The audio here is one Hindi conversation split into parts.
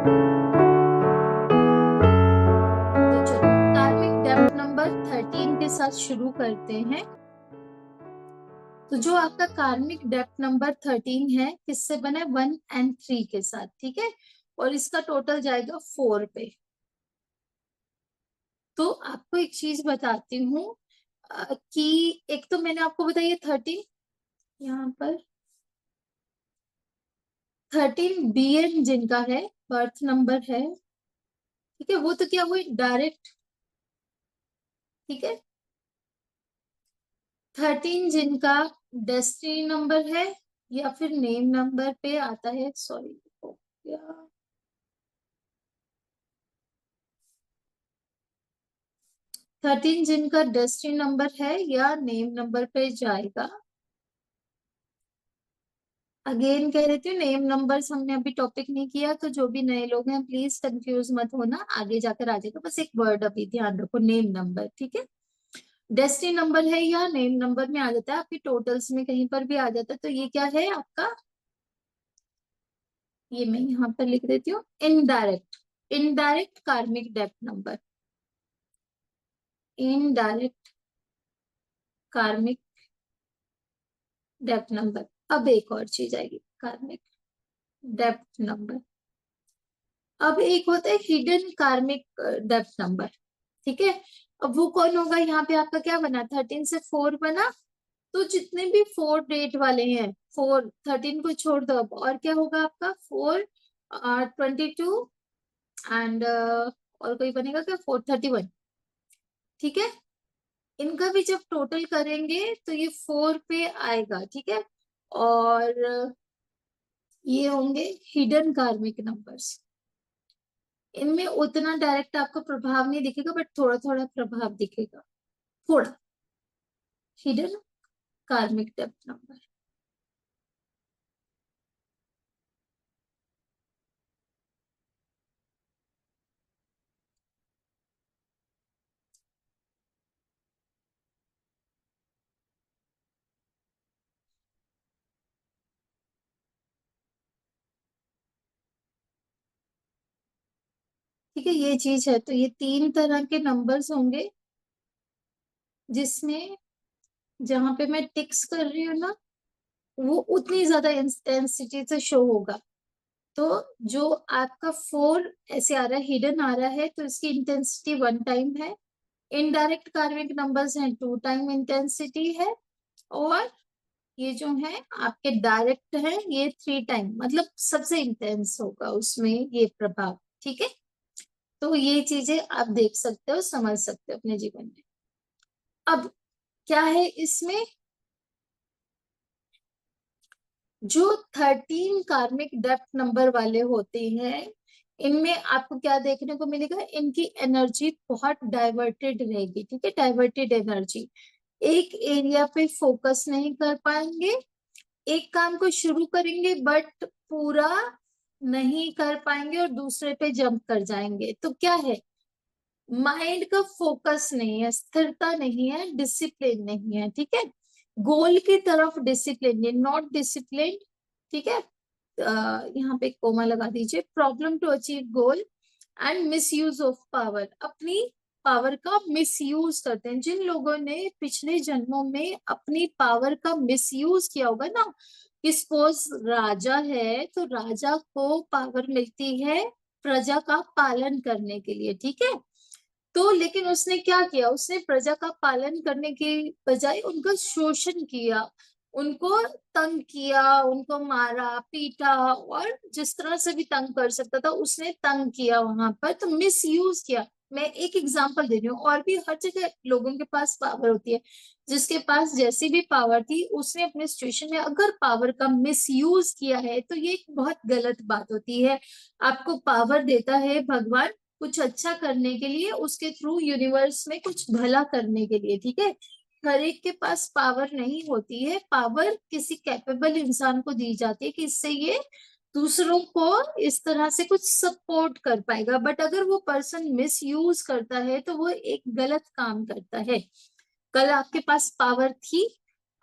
तो चलो कार्मिक डेप्थ नंबर 13 के साथ शुरू करते हैं। तो जो आपका कार्मिक डेप्थ नंबर 13 है किससे बना है? 1 और 3 के साथ, ठीक है। और इसका टोटल जाएगा 4 पे। तो आपको एक चीज बताती हूँ कि एक तो मैंने आपको बताई 13, यहाँ पर 13 BN जिनका है, बर्थ नंबर है, ठीक है, वो तो क्या हुई डायरेक्ट, ठीक है। 13 जिनका डेस्टिनी नंबर है या फिर नेम नंबर पे आता है, सॉरी या 13 जिनका डेस्टिनी नंबर है या नेम नंबर पे जाएगा। अगेन कह रही थी नेम नंबर्स हमने अभी टॉपिक नहीं किया, तो जो भी नए लोग हैं प्लीज कंफ्यूज मत होना, आगे जाकर आ जाएगा। बस एक वर्ड अभी ध्यान रखो, नेम नंबर, ठीक है। डेस्टिनी नंबर है या नेम नंबर में आ जाता है, आपकी टोटल्स में कहीं पर भी आ जाता है, तो ये क्या है आपका, ये मैं यहाँ पर लिख देती हूँ, इनडायरेक्ट, इनडायरेक्ट कार्मिक डेप्थ नंबर, इनडायरेक्ट कार्मिक डेप्थ नंबर। अब एक और चीज आएगी, कार्मिक डेप्थ नंबर। अब एक होता है हिडन कार्मिक डेप्थ नंबर, ठीक है। अब वो कौन होगा, यहाँ पे आपका क्या बना, 13 से 4 बना, तो जितने भी 4 डेट वाले हैं, 4, 13 को छोड़ दो अब, और क्या होगा आपका 4, 22 एंड और कोई बनेगा क्या, 431, ठीक है। इनका भी जब टोटल करेंगे तो ये 4 पे आएगा, ठीक है। और ये होंगे हिडन कार्मिक नंबर्स। इनमें उतना डायरेक्ट आपको प्रभाव नहीं दिखेगा, बट थोड़ा थोड़ा प्रभाव दिखेगा, थोड़ा। हिडन कार्मिक डेप्थ नंबर, ठीक है। ये चीज है, तो ये 3 तरह के नंबर्स होंगे, जिसमें जहां पे मैं टिक्स कर रही हूँ ना, वो उतनी ज्यादा इंटेंसिटी से शो होगा। तो जो आपका 4 ऐसे आ रहा है, हिडन आ रहा है, तो इसकी इंटेंसिटी 1 टाइम है। इनडायरेक्ट कार्मिक नंबर्स हैं, 2 टाइम इंटेंसिटी है। और ये जो है आपके डायरेक्ट है, ये 3 टाइम, मतलब सबसे इंटेंस होगा उसमें ये प्रभाव, ठीक है। तो ये चीजें आप देख सकते हो, समझ सकते हो अपने जीवन में। अब क्या है इसमें, जो 13 कार्मिक डेप्थ नंबर वाले होते हैं, इनमें आपको क्या देखने को मिलेगा, इनकी एनर्जी बहुत डाइवर्टेड रहेगी, ठीक है। डाइवर्टेड एनर्जी, एक एरिया पे फोकस नहीं कर पाएंगे, एक काम को शुरू करेंगे बट पूरा नहीं कर पाएंगे और दूसरे पे जंप कर जाएंगे। तो क्या है, माइंड का फोकस नहीं है, स्थिरता नहीं है, डिसिप्लिन नहीं है, ठीक है। गोल की तरफ डिसिप्लिन, ये नॉट डिसिप्लिन, ठीक है। यहाँ पे कोमा लगा दीजिए, problem to achieve goal and misuse of power, अपनी पावर का मिस यूज करते हैं। जिन लोगों ने पिछले जन्मों में अपनी पावर का मिस यूज किया होगा ना, कि सपोज राजा है तो राजा को पावर मिलती है प्रजा का पालन करने के लिए, ठीक है। तो लेकिन उसने क्या किया, उसने प्रजा का पालन करने की बजाय उनका शोषण किया, उनको तंग किया, उनको मारा पीटा, और जिस तरह से भी तंग कर सकता था उसने तंग किया वहां पर, तो मिस यूज किया। मैं एक एग्जांपल दे रही हूँ, और भी हर जगह लोगों के पास पावर होती है, जिसके पास जैसी भी पावर थी उसने अपने सिचुएशन में अगर पावर का मिस यूज किया है, तो ये एक बहुत गलत बात होती है। आपको पावर देता है भगवान कुछ अच्छा करने के लिए, उसके थ्रू यूनिवर्स में कुछ भला करने के लिए, ठीक है। हर एक के पास पावर नहीं होती है, पावर किसी कैपेबल इंसान को दी जाती है कि इससे ये दूसरों को इस तरह से कुछ सपोर्ट कर पाएगा, बट अगर वो पर्सन मिस यूज करता है तो वो एक गलत काम करता है। कल आपके पास पावर थी,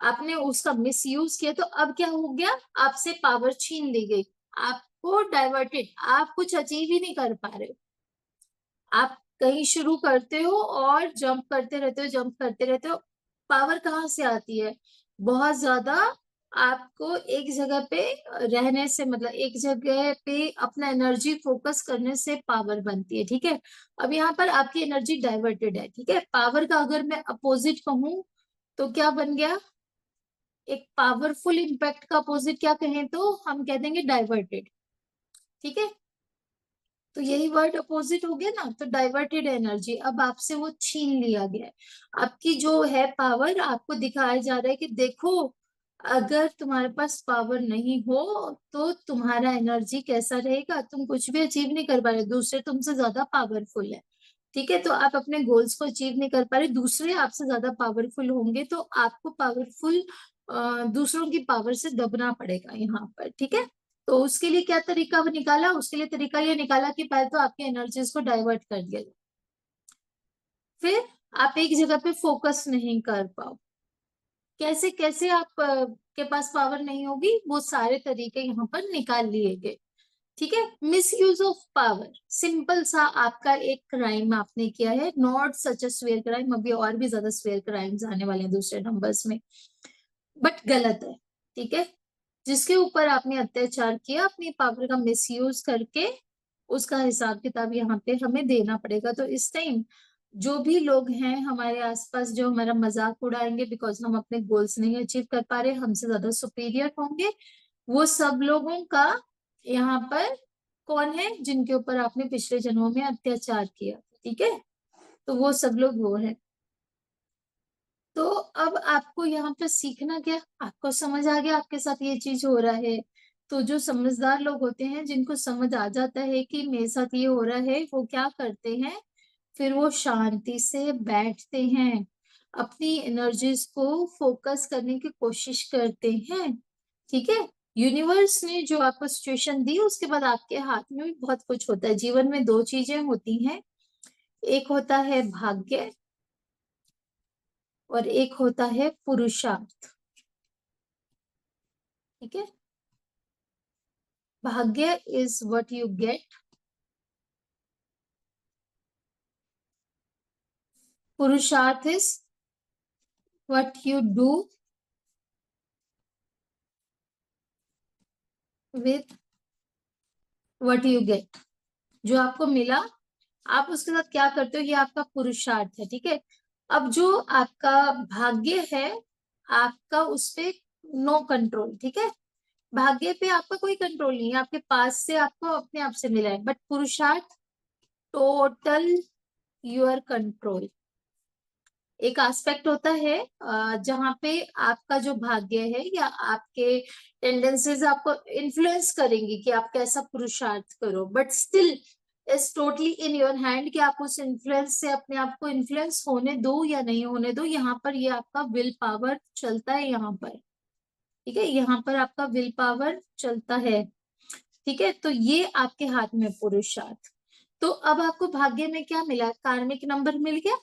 आपने उसका मिस यूज किया, तो अब क्या हो गया, आपसे पावर छीन ली गई, आप आपको डाइवर्टेड, आप कुछ अचीव ही नहीं कर पा रहे हो। आप कहीं शुरू करते हो और जंप करते रहते हो, जंप करते रहते हो। पावर कहाँ से आती है? बहुत ज्यादा आपको एक जगह पे रहने से, मतलब एक जगह पे अपना एनर्जी फोकस करने से पावर बनती है, ठीक है। अब यहाँ पर आपकी एनर्जी डाइवर्टेड है, ठीक है। पावर का अगर मैं अपोजिट कहूं तो क्या बन गया? एक पावरफुल इम्पैक्ट का अपोजिट क्या कहें तो हम कह देंगे डाइवर्टेड, ठीक है। तो यही वर्ड अपोजिट हो गया ना, तो डाइवर्टेड एनर्जी, अब आपसे वो छीन लिया गया है। आपकी जो है पावर, आपको दिखाया जा रहा है कि देखो, अगर तुम्हारे पास पावर नहीं हो तो तुम्हारा एनर्जी कैसा रहेगा, तुम कुछ भी अचीव नहीं कर पा रहे, दूसरे तुमसे ज्यादा पावरफुल है, ठीक है। तो आप अपने गोल्स को अचीव नहीं कर पा रहे, दूसरे आपसे ज्यादा पावरफुल होंगे, तो आपको पावरफुल दूसरों की पावर से दबना पड़ेगा यहाँ पर, ठीक है। तो उसके लिए क्या तरीका निकाला? उसके लिए तरीका ये निकाला कि पहले तो आपकी एनर्जीज को डाइवर्ट कर दिया जाए, फिर आप एक जगह पे फोकस नहीं कर पाओ। कैसे कैसे आप के पास पावर नहीं होगी, वो सारे तरीके यहाँ पर निकाल लिए गए, ठीक है। Miss use of power, simple सा आपका एक क्राइम आपने किया है, not such a swear crime, अभी और भी ज्यादा स्वेयर क्राइम्स आने वाले हैं दूसरे नंबर्स में, बट गलत है, ठीक है। जिसके ऊपर आपने अत्याचार किया अपनी पावर का मिसयूज करके, उसका हिसाब किताब यहाँ पे हमें देना पड़ेगा। तो इस टाइम जो भी लोग हैं हमारे आसपास जो हमारा मजाक उड़ाएंगे बिकॉज हम अपने गोल्स नहीं अचीव कर पा रहे, हमसे ज्यादा सुपीरियर होंगे, वो सब लोगों का यहाँ पर कौन है? जिनके ऊपर आपने पिछले जन्मों में अत्याचार किया, ठीक है। तो वो सब लोग वो है। तो अब आपको यहाँ पे सीखना क्या? आपको समझ आ गया आपके साथ ये चीज हो रहा है। तो जो समझदार लोग होते हैं, जिनको समझ आ जाता है कि मेरे साथ ये हो रहा है, वो क्या करते हैं? फिर वो शांति से बैठते हैं, अपनी एनर्जीज को फोकस करने की कोशिश करते हैं, ठीक है। यूनिवर्स ने जो आपको सिचुएशन दी, उसके बाद आपके हाथ में भी बहुत कुछ होता है। जीवन में दो चीजें होती हैं, एक होता है भाग्य और एक होता है पुरुषार्थ, ठीक है। भाग्य इज व्हाट यू गेट, पुरुषार्थ is what you do with what you get. जो आपको मिला, आप उसके साथ क्या करते हो, ये आपका पुरुषार्थ है, ठीक है। अब जो आपका भाग्य है, आपका उस पे नो कंट्रोल, ठीक है। भाग्य पे आपका कोई कंट्रोल नहीं है, आपके पास से आपको अपने आप से मिला है, बट पुरुषार्थ टोटल योर कंट्रोल। एक एस्पेक्ट होता है जहाँ पे आपका जो भाग्य है या आपके टेंडेंसीज आपको इन्फ्लुएंस करेंगी कि आप कैसा पुरुषार्थ करो, but still is totally in your hand कि आप उस इन्फ्लुएंस से अपने आप को इन्फ्लुएंस होने दो या नहीं होने दो। यहाँ पर ये आपका विल पावर चलता है, यहाँ पर, ठीक है। यहाँ पर आपका विल पावर चलता है, ठीक है। तो ये आपके हाथ में पुरुषार्थ। तो अब आपको भाग्य में क्या मिला? कार्मिक नंबर मिल गया।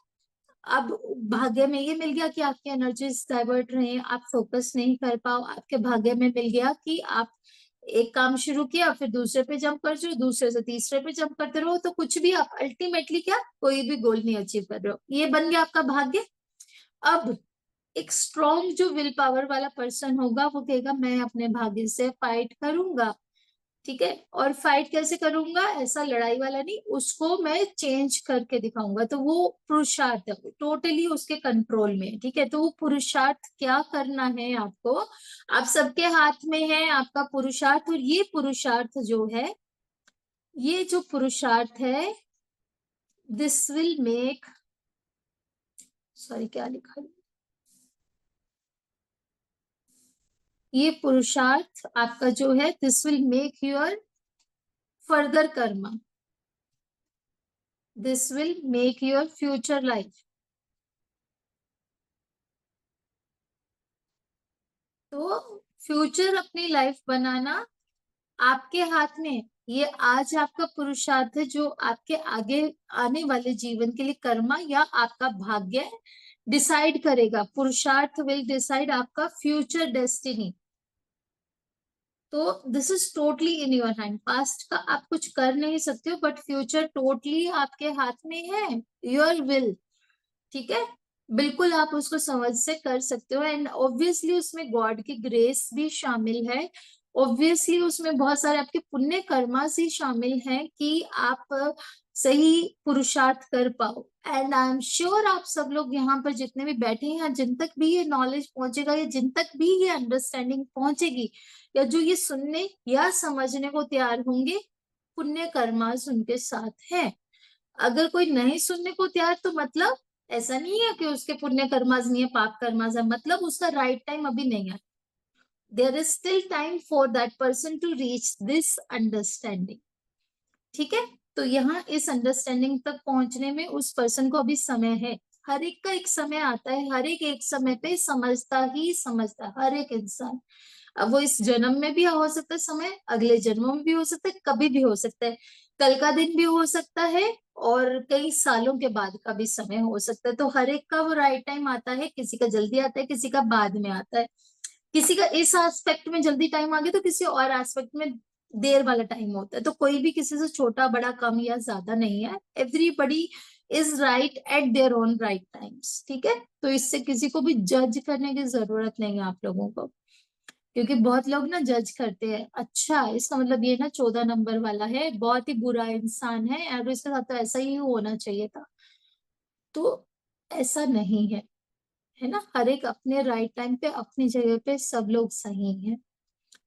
अब भाग्य में ये मिल गया कि आपकी एनर्जीज डाइवर्ट रहे, आप फोकस नहीं कर पाओ। आपके भाग्य में मिल गया कि आप एक काम शुरू किया, फिर दूसरे पे जंप कर रहे हो, दूसरे से तीसरे पे जंप करते रहो, तो कुछ भी आप अल्टीमेटली क्या, कोई भी गोल नहीं अचीव कर रहे हो। ये बन गया आपका भाग्य। अब एक स्ट्रॉन्ग जो विल पावर वाला पर्सन होगा, वो कहेगा मैं अपने भाग्य से फाइट करूंगा, ठीक है। और फाइट कैसे करूंगा? ऐसा लड़ाई वाला नहीं, उसको मैं चेंज करके दिखाऊंगा। तो वो पुरुषार्थ है, टोटली उसके कंट्रोल में है, ठीक है। तो वो पुरुषार्थ क्या करना है आपको, आप सबके हाथ में है आपका पुरुषार्थ। और ये पुरुषार्थ जो है, ये जो पुरुषार्थ है, दिस विल मेक, सॉरी क्या लिखा है, ये पुरुषार्थ आपका जो है, this will make your further Karma, this will make your future life. तो फ्यूचर अपनी लाइफ बनाना आपके हाथ में है। ये आज आपका पुरुषार्थ है जो आपके आगे आने वाले जीवन के लिए कर्मा या आपका भाग्य डिसाइड करेगा। पुरुषार्थ विल डिसाइड आपका फ्यूचर डेस्टिनी। तो this is totally in your hand. Past का आप कुछ कर नहीं सकते हो, बट फ्यूचर टोटली आपके हाथ में है, योर विल। ठीक है, बिल्कुल आप उसको समझ से कर सकते हो। एंड ऑब्वियसली उसमें गॉड की ग्रेस भी शामिल है, ऑब्वियसली उसमें बहुत सारे आपके पुण्य कर्मा ही शामिल हैं कि आप सही पुरुषार्थ कर पाओ। एंड आई एम श्योर आप सब लोग यहाँ पर जितने भी बैठे हैं, जिन तक भी ये नॉलेज पहुंचेगा या जिन तक भी ये अंडरस्टैंडिंग पहुंचेगी, या जो ये सुनने या समझने को तैयार होंगे, पुण्य कर्मा उनके साथ है। अगर कोई नहीं सुनने को तैयार, तो मतलब ऐसा नहीं है कि उसके पुण्य कर्माज नहीं है, पाप कर्माज है, मतलब उसका राइट टाइम अभी नहीं है। There is still time for that person to reach this understanding. ठीक है, तो यहाँ इस अंडरस्टैंडिंग तक पहुंचने में उस पर्सन को अभी समय है। हर एक का एक समय आता है, हर एक समय पे समझता ही समझता है, हर एक इंसान। अब वो इस जन्म में भी हो सकता है समय, अगले जन्मों में भी हो सकता है, कभी भी हो सकता है, कल का दिन भी हो सकता है, और कई सालों के बाद का भी समय हो सकता है। तो हर एक का वो राइट टाइम आता है, किसी का जल्दी आता है, किसी का बाद में आता है, किसी का इस एस्पेक्ट में जल्दी टाइम आ गया तो किसी और एस्पेक्ट में देर वाला टाइम होता है। तो कोई भी किसी से छोटा बड़ा कम या ज्यादा नहीं है, everybody is right eight their own right times. ठीक है, तो इससे किसी को भी जज करने की जरूरत नहीं है आप लोगों को, क्योंकि बहुत लोग ना जज करते हैं, अच्छा इसका मतलब ये ना 14 नंबर वाला है, बहुत ही बुरा इंसान है और इसके साथ तो ऐसा ही होना चाहिए था। तो ऐसा नहीं है, है ना। हर एक अपने राइट टाइम पे अपनी जगह पे सब लोग सही हैं।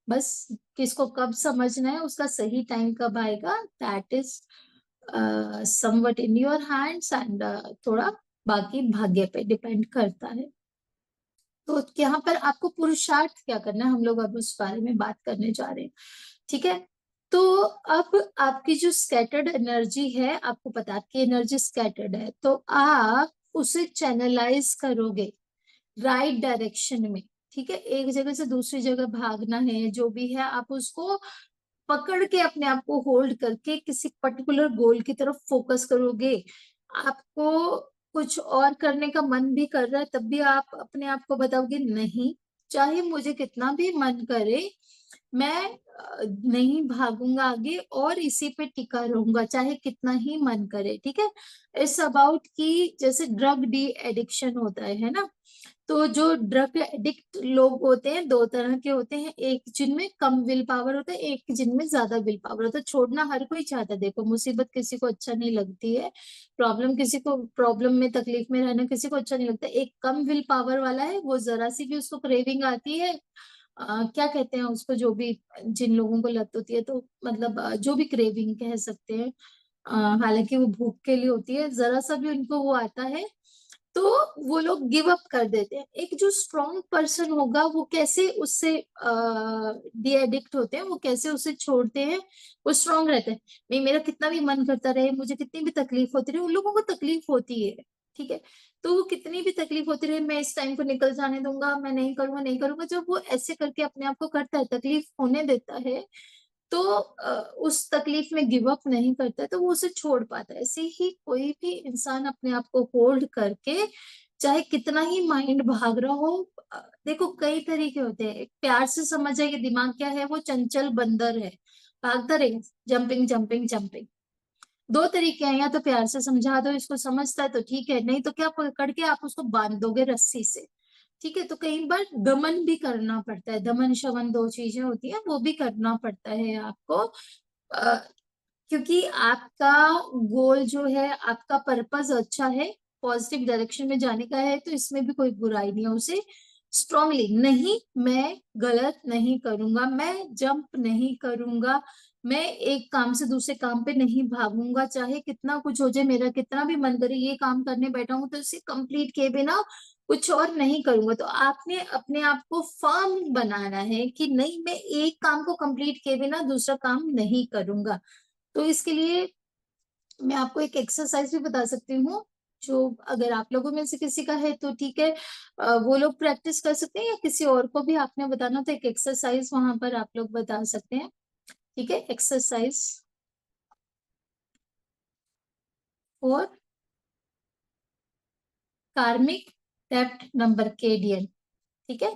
बस किसको कब समझना है, उसका सही टाइम कब आएगा, that is somewhat in your hands. And थोड़ा बाकी भाग्य पे डिपेंड करता है। तो यहाँ पर आपको पुरुषार्थ क्या करना है, हम लोग अब उस बारे में बात करने जा रहे हैं। ठीक है, तो अब आपकी जो स्कैटर्ड एनर्जी है, आपको पता है आपकी एनर्जी स्कैटर्ड है, तो आप उसे चैनलाइज करोगे राइट डायरेक्शन में। ठीक है, एक जगह से दूसरी जगह भागना है, जो भी है आप उसको पकड़ के अपने आप को होल्ड करके किसी पर्टिकुलर गोल की तरफ फोकस करोगे। आपको कुछ और करने का मन भी कर रहा है, तब भी आप अपने आप को बताओगे नहीं, चाहे मुझे कितना भी मन करे, मैं नहीं भागूंगा आगे और इसी पे टिका रहूंगा, चाहे कितना ही मन करे। ठीक है, इट्स अबाउट कि जैसे ड्रग डी एडिक्शन होता है ना। तो जो ड्रग एडिक्ट लोग होते हैं, दो तरह के होते हैं, एक जिनमें कम विल पावर होता है, एक जिनमें ज्यादा विल पावर होता है। छोड़ना हर कोई चाहता है, देखो मुसीबत किसी को अच्छा नहीं लगती है, प्रॉब्लम किसी को, प्रॉब्लम में तकलीफ में रहना किसी को अच्छा नहीं लगता। एक कम विल पावर वाला है, वो जरा सी भी उसको क्रेविंग आती है, क्या कहते हैं उसको, जो भी जिन लोगों को लत होती है, तो मतलब जो भी क्रेविंग कह सकते हैं, हालांकि वो भूख के लिए होती है, जरा सा भी उनको वो आता है तो वो लोग गिव अप कर देते हैं। एक जो स्ट्रॉन्ग पर्सन होगा वो कैसे उससे डी एडिक्ट होते हैं, वो कैसे उसे छोड़ते हैं, वो स्ट्रॉन्ग रहते हैं। नहीं, मेरा कितना भी मन करता रहे, मुझे कितनी भी तकलीफ होती रहे, उन लोगों को तकलीफ होती है। ठीक है, तो वो कितनी भी तकलीफ होती रहे, मैं इस टाइम को निकल जाने दूंगा, मैं नहीं करूंगा नहीं करूंगा, जब वो ऐसे करके अपने आप को करता है, तकलीफ होने देता है, तो उस तकलीफ में गिव अप नहीं करता है, तो वो उसे छोड़ पाता है। ऐसे ही कोई भी इंसान अपने आप को होल्ड करके, चाहे कितना ही माइंड भाग रहा हो, देखो कई तरीके होते हैं, एक प्यार से समझ जाए कि दिमाग क्या है, वो चंचल बंदर है, भागता रहेगा, जंपिंग जंपिंग जंपिंग। दो तरीके हैं, या तो प्यार से समझा दो, इसको समझता है तो ठीक है, नहीं तो क्या पकड़ के आप उसको बांध दोगे रस्सी से। ठीक है, तो कई बार दमन भी करना पड़ता है, दमन शमन दो चीजें होती हैं, वो भी करना पड़ता है आपको, क्योंकि आपका गोल जो है, आपका पर्पस अच्छा है, पॉजिटिव डायरेक्शन में जाने का है, तो इसमें भी कोई बुराई नहीं है। उसे स्ट्रांगली, नहीं मैं गलत नहीं करूंगा, मैं जंप नहीं करूंगा, मैं एक काम से दूसरे काम पे नहीं भागूंगा, चाहे कितना कुछ हो जाए, मेरा कितना भी मन करे ये काम करने बैठा हूं तो इसे कंप्लीट किए बिना कुछ और नहीं करूंगा। तो आपने अपने आप को फर्म बनाना है कि नहीं, मैं एक काम को कंप्लीट किए बिना दूसरा काम नहीं करूंगा। तो इसके लिए मैं आपको एक एक्सरसाइज भी बता सकती हूँ, जो अगर आप लोगों में से किसी का है तो ठीक है, वो लोग प्रैक्टिस कर सकते हैं, या किसी और को भी आपने बताना तो एक एक्सरसाइज वहां पर आप लोग बता सकते हैं। ठीक है, एक्सरसाइज फॉर कार्मिक डेप्थ नंबर KDL। ठीक है,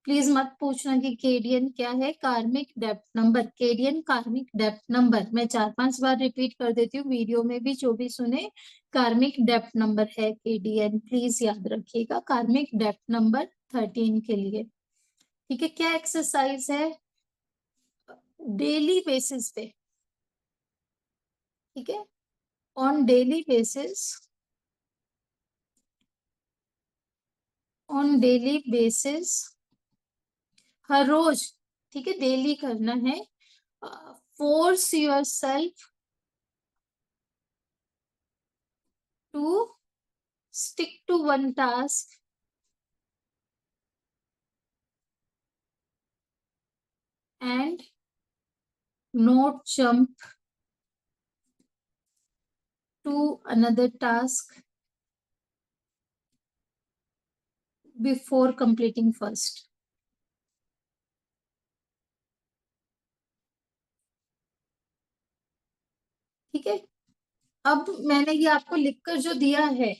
प्लीज मत पूछना कि केडियन क्या है। कार्मिक डेप्थ नंबर, केडियन कार्मिक डेप्थ नंबर, मैं 4-5 बार रिपीट कर देती हूँ वीडियो में भी, जो भी सुने। कार्मिक डेप्थ नंबर है केडीएन, प्लीज याद रखिएगा। कार्मिक डेप्थ नंबर 13 के लिए, ठीक है। क्या एक्सरसाइज है? डेली बेसिस पे, ठीक है, on daily basis, on daily basis, हर रोज, ठीक है, डेली करना है। Force yourself to stick to one task and not jump to another task before completing first. ठीक है। अब मैंने ये आपको लिखकर जो दिया है,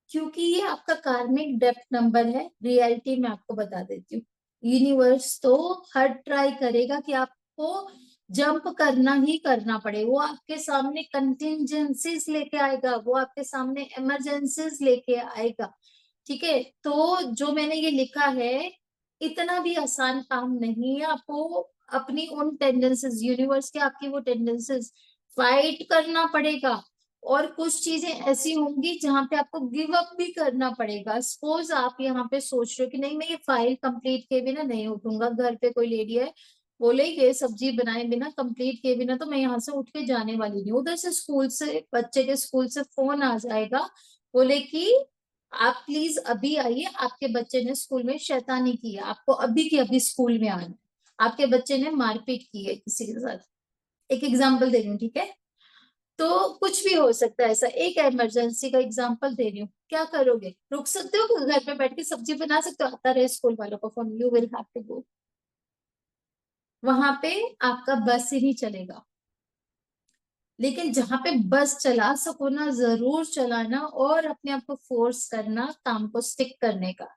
क्योंकि ये आपका कार्मिक डेप्थ नंबर है, रियलिटी में आपको बता देती हूँ, यूनिवर्स तो हर ट्राई करेगा कि आपको जंप करना ही करना पड़े। वो आपके सामने कंटिजेंसीज लेके आएगा, वो आपके सामने इमरजेंसीज लेके आएगा। ठीक है। तो जो मैंने ये लिखा है, इतना भी आसान काम नहीं है। आपको अपनी उन टेंडेंसीज, यूनिवर्स के आपकी वो टेंडेंसीज फाइट करना पड़ेगा। और कुछ चीजें ऐसी होंगी जहां पे आपको गिव अप भी करना पड़ेगा। सपोज आप यहाँ पे सोच रहे हो कि नहीं, मैं ये फाइल कंप्लीट किए बिना नहीं उठूंगा। घर पे कोई लेडी है, बोले ये सब्जी बनाए बिना, कंप्लीट किए बिना तो मैं यहाँ से उठ के जाने वाली नहीं। उधर से स्कूल से, बच्चे के स्कूल से फोन आ जाएगा, बोले कि आप प्लीज अभी आइए, आपके बच्चे ने स्कूल में शैतानी की है, आपको अभी की अभी स्कूल में आना है, आपके बच्चे ने मारपीट की है किसी के साथ। एक एग्जाम्पल दे रही हूँ, ठीक है। तो कुछ भी हो सकता है ऐसा, एक इमरजेंसी का एग्जांपल दे रही हूँ। क्या करोगे? रुक सकते हो? घर पे बैठ के सब्जी बना सकते हो? आता रहे स्कूल वालों का phone, you will have to go. वहां पे आपका बस ही नहीं चलेगा। लेकिन जहां पे बस चला सको ना, जरूर चलाना और अपने आप को फोर्स करना काम को स्टिक करने का।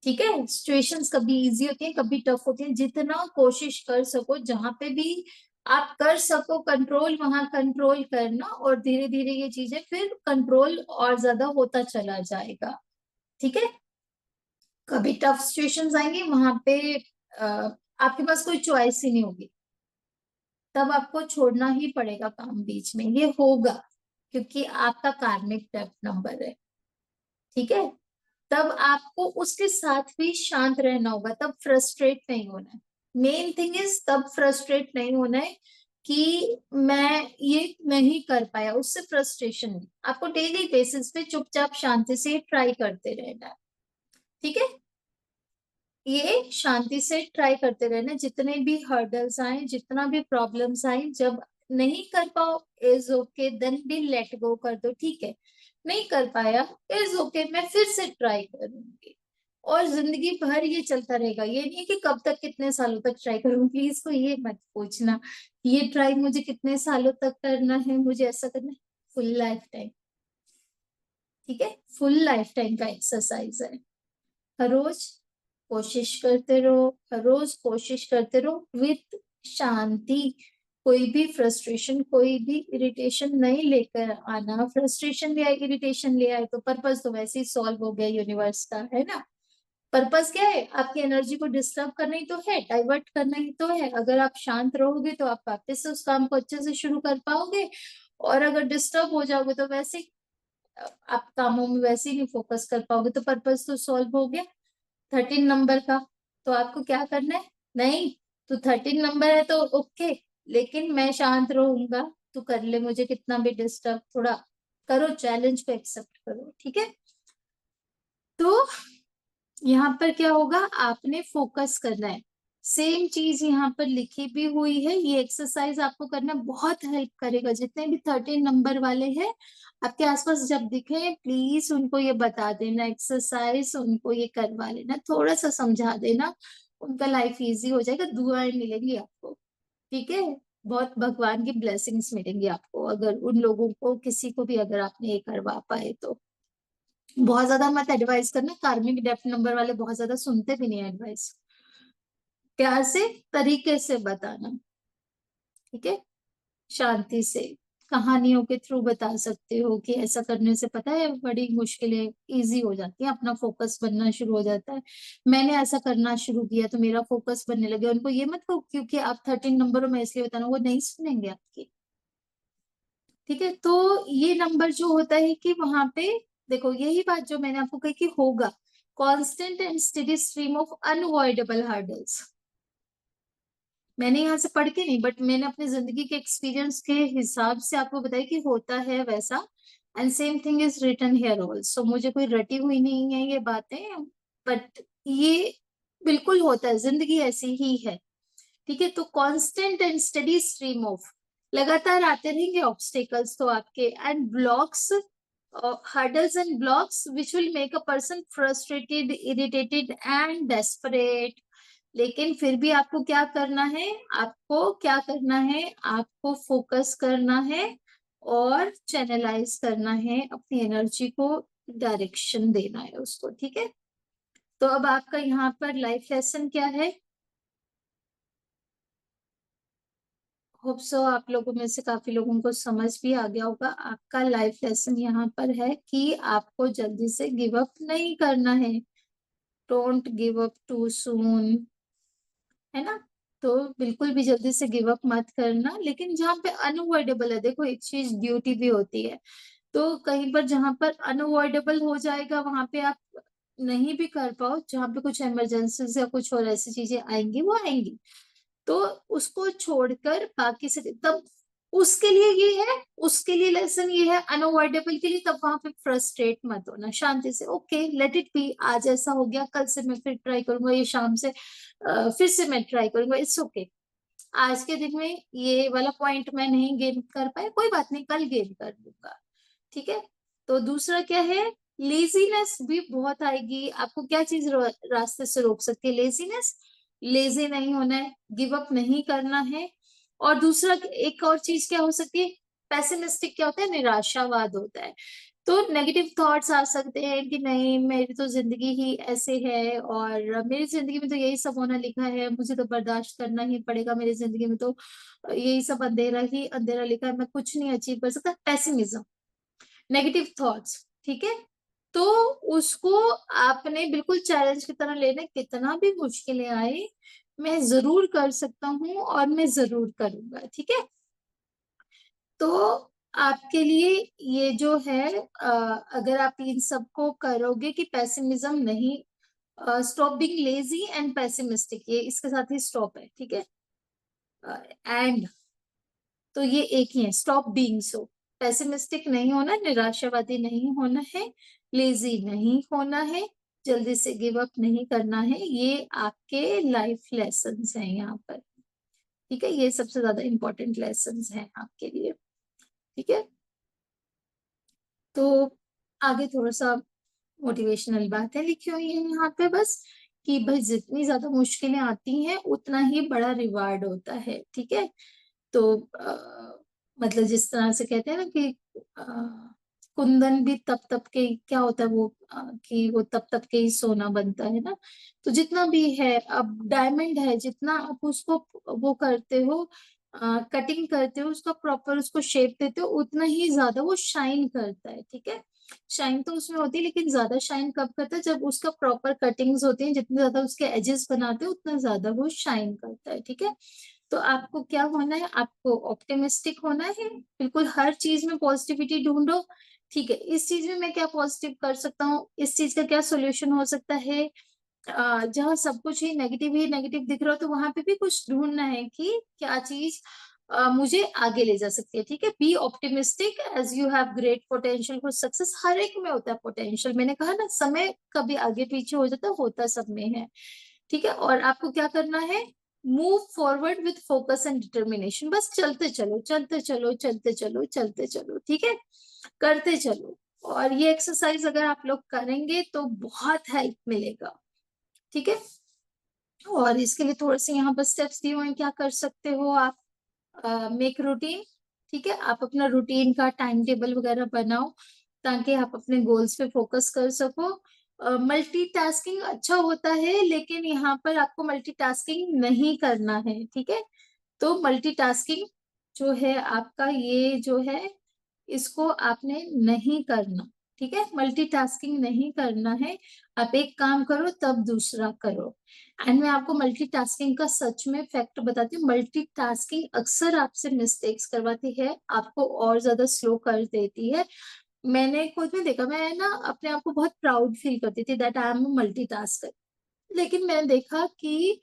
ठीक है। सिचुएशंस कभी इजी होती है, कभी टफ होती है। जितना कोशिश कर सको, जहां पे भी आप कर सको कंट्रोल, वहां कंट्रोल करना, और धीरे धीरे ये चीजें फिर कंट्रोल और ज्यादा होता चला जाएगा। ठीक है। कभी टफ सिचुएशंस आएंगे, वहां पे आपके पास कोई चॉइस ही नहीं होगी, तब आपको छोड़ना ही पड़ेगा काम बीच में, ये होगा, क्योंकि आपका कार्मिक डेप्थ नंबर है। ठीक है। तब आपको उसके साथ भी शांत रहना होगा, तब फ्रस्ट्रेट नहीं होना है। मेन थिंग इज तब फ्रस्ट्रेट नहीं होना है कि मैं ये नहीं कर पाया, उससे फ्रस्ट्रेशन नहीं। आपको डेली बेसिस पे चुपचाप शांति से ट्राई करते रहना है। ठीक है। ये शांति से ट्राई करते रहना, जितने भी हर्डल्स आए, जितना भी प्रॉब्लम्स आए, जब नहीं कर पाओ इज ओके, देन भी लेट गो कर दो। ठीक है, नहीं कर पाया इज ओके, मैं फिर से ट्राई करूंगी। और जिंदगी भर ये चलता रहेगा। ये नहीं कि कब तक, कितने सालों तक ट्राई करूँ, प्लीज को ये मत पूछना ये ट्राई मुझे कितने सालों तक करना है, मुझे ऐसा करना है। Full life time. ठीक है। फुल लाइफ टाइम का एक्सरसाइज है। हर रोज कोशिश करते रहो, हर रोज कोशिश करते रहो विथ शांति। कोई भी फ्रस्ट्रेशन, कोई भी इरिटेशन नहीं लेकर आना। फ्रस्ट्रेशन ले आए, इरिटेशन ले आए, तो पर्पस तो वैसे ही सॉल्व हो गया यूनिवर्स का, है ना। पर्पस क्या है? आपकी एनर्जी को डिस्टर्ब करना ही तो है, डाइवर्ट करना ही तो है। अगर आप शांत रहोगे तो आप वापस से उस काम को अच्छे से शुरू कर पाओगे, और अगर डिस्टर्ब हो जाओगे तो वैसे आप कामों में वैसे ही नहीं फोकस कर पाओगे। तो पर्पस तो सॉल्व हो गया 13 नंबर का। तो आपको क्या करना है? नहीं, तो 13 नंबर है तो ओके, लेकिन मैं शांत रहूंगा, तू कर ले मुझे कितना भी डिस्टर्ब, थोड़ा करो, चैलेंज को एक्सेप्ट करो। ठीक है। तो यहाँ पर क्या होगा, आपने फोकस करना है। सेम चीज यहाँ पर लिखी भी हुई है, ये एक्सरसाइज आपको करना बहुत हेल्प करेगा। जितने भी 13 नंबर वाले हैं आपके आसपास जब दिखे, प्लीज उनको ये बता देना एक्सरसाइज, उनको ये करवा लेना, थोड़ा सा समझा देना, उनका लाइफ इजी हो जाएगा। दुआएं मिलेंगी आपको। ठीक है। बहुत भगवान की ब्लेसिंग्स मिलेंगी आपको, अगर उन लोगों को, किसी को भी अगर आपने ये करवा पाए तो। बहुत ज्यादा मत एडवाइस करना, कार्मिक डेप्थ नंबर वाले बहुत ज्यादा सुनते भी नहीं एडवाइस। प्यार से, तरीके से बताना, ठीक है, शांति से, कहानियों के थ्रू बता सकते हो कि ऐसा करने से पता है बड़ी मुश्किलें इजी हो जाती हैं, अपना फोकस बनना शुरू हो जाता है। मैंने ऐसा करना शुरू किया तो मेरा फोकस बनने लगे। उनको ये मत कहो क्योंकि आप 13 नंबरों में इसलिए बताना, वो नहीं सुनेंगे आपकी। ठीक है, तो ये नंबर जो होता है कि वहां पे देखो, यही बात जो मैंने आपको कही कि होगा, constant and steady stream of unavoidable hurdles. मैंने यहाँ से पढ़ के नहीं, बट मैंने अपनी जिंदगी के एक्सपीरियंस के हिसाब से आपको बताया कि होता है वैसा। And same thing is written here also, मुझे कोई रटी हुई नहीं है ये बातें, बट ये बिल्कुल होता है, जिंदगी ऐसी ही है। ठीक है, तो constant and study stream of, लगातार आते रहेंगे ऑब्स्टेकल्स तो आपके, and blocks, hurdles and blocks which will make a person frustrated, irritated and desperate। लेकिन फिर भी आपको क्या करना है, आपको क्या करना है, आपको फोकस करना है और चैनलाइज करना है अपनी एनर्जी को, डायरेक्शन देना है उसको। ठीक है, तो अब आपका यहाँ पर लाइफ लेसन क्या है? होप सो आप लोगों में से काफी लोगों को समझ भी आ गया होगा। आपका लाइफ लेसन यहाँ पर है कि आपको जल्दी से गिव अप नहीं करना है। Don't give up too soon, है ना? तो बिल्कुल भी जल्दी से गिव अप मत करना, लेकिन जहाँ पे अनअवॉइडेबल है, देखो एक चीज ड्यूटी भी होती है, तो कहीं पर जहां पर अनअवॉइडेबल हो जाएगा वहां पे आप नहीं भी कर पाओ, जहाँ पे कुछ इमरजेंसी या कुछ और ऐसी चीजें आएंगी वो आएंगी, तो उसको छोड़कर बाकी से तब उसके लिए ये है, उसके लिए लेसन ये है, अनअवॉइडेबल के लिए, तब वहां पे फ्रस्ट्रेट मत होना, शांति से ओके लेट इट बी, आज ऐसा हो गया, कल से मैं फिर ट्राई करूंगा, ये शाम से फिर से मैं ट्राई करूंगा, इट्स ओके। आज के दिन में ये वाला पॉइंट मैं नहीं गेन कर पाया, कोई बात नहीं, कल गेन कर लूंगा। ठीक है, तो दूसरा क्या है, लेजीनेस भी बहुत आएगी आपको। क्या चीज रास्ते से रोक सकती है? लेजीनेस, लेजी नहीं होना है, गिव अप नहीं करना है। और दूसरा एक और चीज क्या हो सकती है, पैसिमिस्टिक क्या होता है, निराशावाद होता है। तो नेगेटिव थॉट्स आ सकते हैं कि नहीं मेरी तो जिंदगी ही ऐसे है, और मेरी जिंदगी में तो यही सब होना लिखा है, मुझे तो बर्दाश्त करना ही पड़ेगा, मेरी जिंदगी में तो यही सब अंधेरा ही अंधेरा लिखा है, मैं कुछ नहीं अचीव कर सकता, पैसिमिज्म, नेगेटिव थॉट्स। ठीक है, तो उसको आपने बिल्कुल चैलेंज की तरह लेना है, कितना भी मुश्किलें आए मैं जरूर कर सकता हूँ और मैं जरूर करूंगा। ठीक है, तो आपके लिए ये जो है, अगर आप इन सबको करोगे कि पैसिमिज्म नहीं, stop being lazy and pessimistic, ये इसके साथ ही स्टॉप है। ठीक है, एंड तो ये एक ही है, स्टॉप बीइंग सो, पेसिमिस्टिक नहीं होना, निराशावादी नहीं होना है, लेजी नहीं होना है, जल्दी से गिव अप नहीं करना है, ये आपके लाइफ लेसन्स हैं यहाँ पर। ठीक है, ये सबसे ज्यादा इंपॉर्टेंट लेसन्स हैं आपके लिए। ठीक है, तो आगे थोड़ा सा मोटिवेशनल बातें लिखी हुई है यहाँ पे बस, कि भाई जितनी ज्यादा मुश्किलें आती हैं उतना ही बड़ा रिवार्ड होता है। ठीक है, तो मतलब जिस तरह से कहते हैं ना कि अ, कुंदन भी तप तप के, क्या होता है वो, कि वो तप तप के ही सोना बनता है ना। तो जितना भी है, अब डायमंड है, जितना आप उसको वो करते हो, कटिंग करते हो उसका, प्रॉपर उसको शेप देते हो, उतना ही ज्यादा वो शाइन करता है। ठीक है, शाइन तो उसमें होती है, लेकिन ज्यादा शाइन कब करता है, जब उसका प्रॉपर कटिंग्स होती हैं, जितने ज्यादा उसके एजेस बनाते हैं उतना ज्यादा वो शाइन करता है। ठीक है, तो आपको क्या होना है, आपको ऑप्टिमिस्टिक होना है, बिल्कुल हर चीज में पॉजिटिविटी ढूंढो। ठीक है, इस चीज में मैं क्या पॉजिटिव कर सकता हूँ, इस चीज का क्या सोल्यूशन हो सकता है, जहाँ सब कुछ ही नेगेटिव दिख रहा हो तो वहां पे भी कुछ ढूंढना है कि क्या चीज मुझे आगे ले जा सकती है। ठीक है, be optimistic as you have great potential for success, हर एक में होता है पोटेंशियल, मैंने कहा ना, समय कभी आगे पीछे हो जाता है, होता सब में है। ठीक है, और आपको क्या करना है, move forward with focus and determination, बस चलते चलो चलते चलो चलते चलो चलते चलो। ठीक है, करते चलो, और ये एक्सरसाइज अगर आप लोग करेंगे तो बहुत हेल्प मिलेगा। ठीक है, और इसके लिए थोड़े से यहाँ पर स्टेप्स दिए हुए हैं, क्या कर सकते हो आप, मेक रूटीन। ठीक है, आप अपना रूटीन का टाइम टेबल वगैरह बनाओ, ताकि आप अपने गोल्स पे फोकस कर सको। मल्टीटास्किंग अच्छा होता है, लेकिन यहाँ पर आपको मल्टीटास्किंग नहीं करना है, ठीक है। तो मल्टीटास्किंग जो है आपका, ये जो है इसको आपने नहीं करना, ठीक है। मल्टीटास्किंग नहीं करना है। आप एक काम करो तब दूसरा करो। एंड मैं आपको मल्टीटास्किंग का सच में फैक्ट बताती हूँ। मल्टीटास्किंग अक्सर आपसे मिस्टेक्स करवाती है, आपको और ज्यादा स्लो कर देती है। मैंने खुद में देखा, मैं ना अपने आप को बहुत प्राउड फील करती थी दैट आई एम मल्टीटास्कर। लेकिन मैंने देखा कि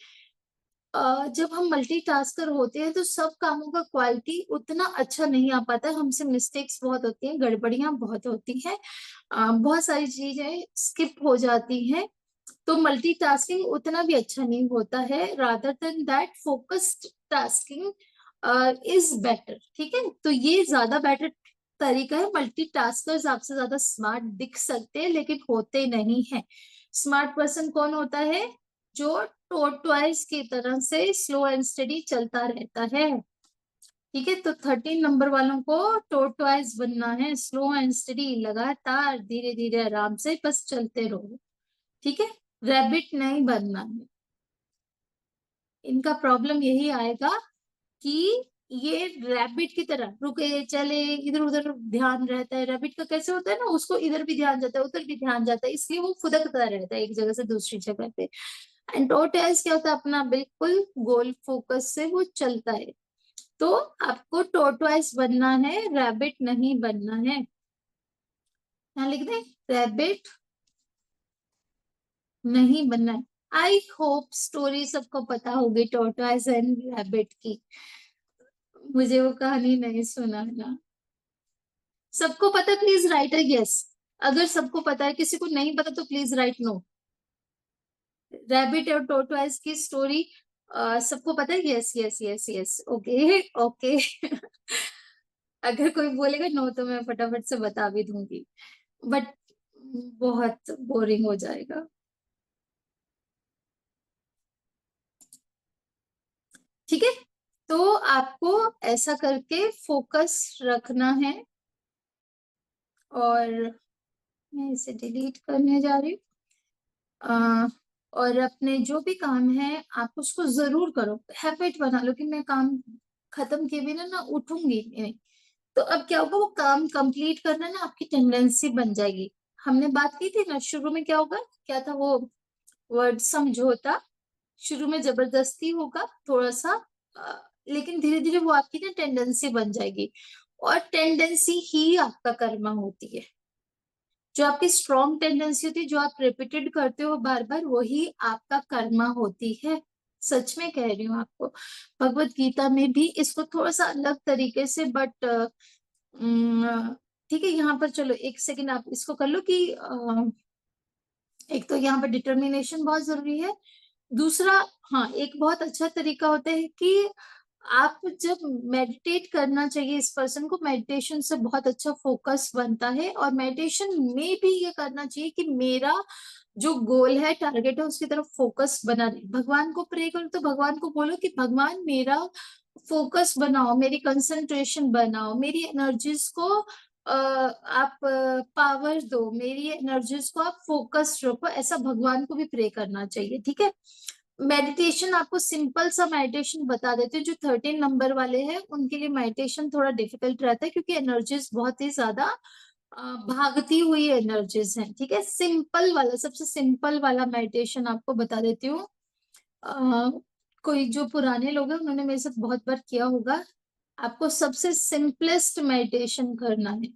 जब हम मल्टीटास्कर होते हैं तो सब कामों का क्वालिटी उतना अच्छा नहीं आ पाता है, हमसे मिस्टेक्स बहुत होती हैं, गड़बड़ियां बहुत होती हैं, बहुत सारी चीजें स्किप हो जाती हैं। तो मल्टीटास्किंग उतना भी अच्छा नहीं होता है। Rather than that focused tasking is better, ठीक है। तो ये ज्यादा बेटर तरीका है। मल्टीटास्कर्स आपसे ज्यादा स्मार्ट दिख सकते हैं लेकिन होते नहीं हैं। स्मार्ट पर्सन कौन होता है? जो टोर्टोइज की तरह से स्लो एंड स्टडी चलता रहता है, ठीक है। तो 13 नंबर वालों को टोर्टोइज बनना है, स्लो एंड स्टडी, लगातार धीरे धीरे आराम से बस चलते रहो, ठीक है। रैबिट नहीं बनना है। इनका प्रॉब्लम यही आएगा कि ये रैबिट की तरह रुके चले, इधर उधर ध्यान रहता है। रैबिट का कैसे होता है ना, उसको इधर भी ध्यान जाता है उधर भी ध्यान जाता है, इसलिए वो फुदकता रहता है एक जगह से दूसरी जगह पे। एंड टोर्टोइज क्या होता है, अपना बिल्कुल गोल फोकस से वो चलता है। तो आपको टोर्टोइज बनना है, रैबिट नहीं बनना है। यहाँ लिख दे, रैबिट नहीं बनना है। आई होप स्टोरी सबको पता होगी टोर्टोइज एंड रैबिट की। मुझे वो कहानी नहीं सुनाना। सबको पता, प्लीज राइट अ यस। अगर सबको पता है, किसी को नहीं पता तो प्लीज राइट नो। रैबिट और टोर्टोइज की स्टोरी सबको पता है? Yes yes yes yes, okay okay. अगर कोई बोलेगा नो तो मैं फटाफट से बता भी दूंगी, बट बहुत बोरिंग हो जाएगा, ठीक है। तो आपको ऐसा करके फोकस रखना है। और मैं इसे डिलीट करने जा रही हूँ। और अपने जो भी काम है आप उसको जरूर करो, हैबिट बना लो कि मैं काम खत्म किए बिना ना उठूंगी नहीं। तो अब क्या होगा, वो काम कंप्लीट करना ना आपकी टेंडेंसी बन जाएगी। हमने बात की थी ना शुरू में, क्या होगा, क्या था वो वर्ड, समझौता। शुरू में जबरदस्ती होगा थोड़ा सा, लेकिन धीरे धीरे वो आपकी ना टेंडेंसी बन जाएगी। और टेंडेंसी ही आपका कर्मा होती है। जो आपकी स्ट्रॉन्ग टेंडेंसी होती है, जो आप रिपीटेड करते हो बार बार, वही आपका कर्मा होती है। सच में कह रही हूँ आपको। भगवत गीता में भी इसको थोड़ा सा अलग तरीके से, बट ठीक है। यहाँ पर चलो एक सेकंड आप इसको कर लो कि एक तो यहाँ पर डिटर्मिनेशन बहुत जरूरी है। दूसरा, हाँ, एक बहुत अच्छा तरीका होता है कि आप जब मेडिटेट करना चाहिए, इस पर्सन को मेडिटेशन से बहुत अच्छा फोकस बनता है। और मेडिटेशन में भी ये करना चाहिए कि मेरा जो गोल है, टारगेट है, उसकी तरफ फोकस बना रहे। भगवान को प्रे करो तो भगवान को बोलो कि भगवान मेरा फोकस बनाओ, मेरी कंसंट्रेशन बनाओ, मेरी एनर्जीज को आप पावर दो, मेरी एनर्जीज को आप फोकस रखो। ऐसा भगवान को भी प्रे करना चाहिए, ठीक है। मेडिटेशन आपको सिंपल सा मेडिटेशन बता देते हैं। जो 13 नंबर वाले हैं उनके लिए मेडिटेशन थोड़ा डिफिकल्ट रहता है, क्योंकि एनर्जीज बहुत ही ज्यादा भागती हुई एनर्जीज हैं, ठीक है। सिंपल वाला, सबसे सिंपल वाला मेडिटेशन आपको बता देती हूँ। अ, कोई जो पुराने लोग हैं उन्होंने मेरे साथ बहुत बार किया होगा। आपको सबसे सिंपलेस्ट मेडिटेशन करना है।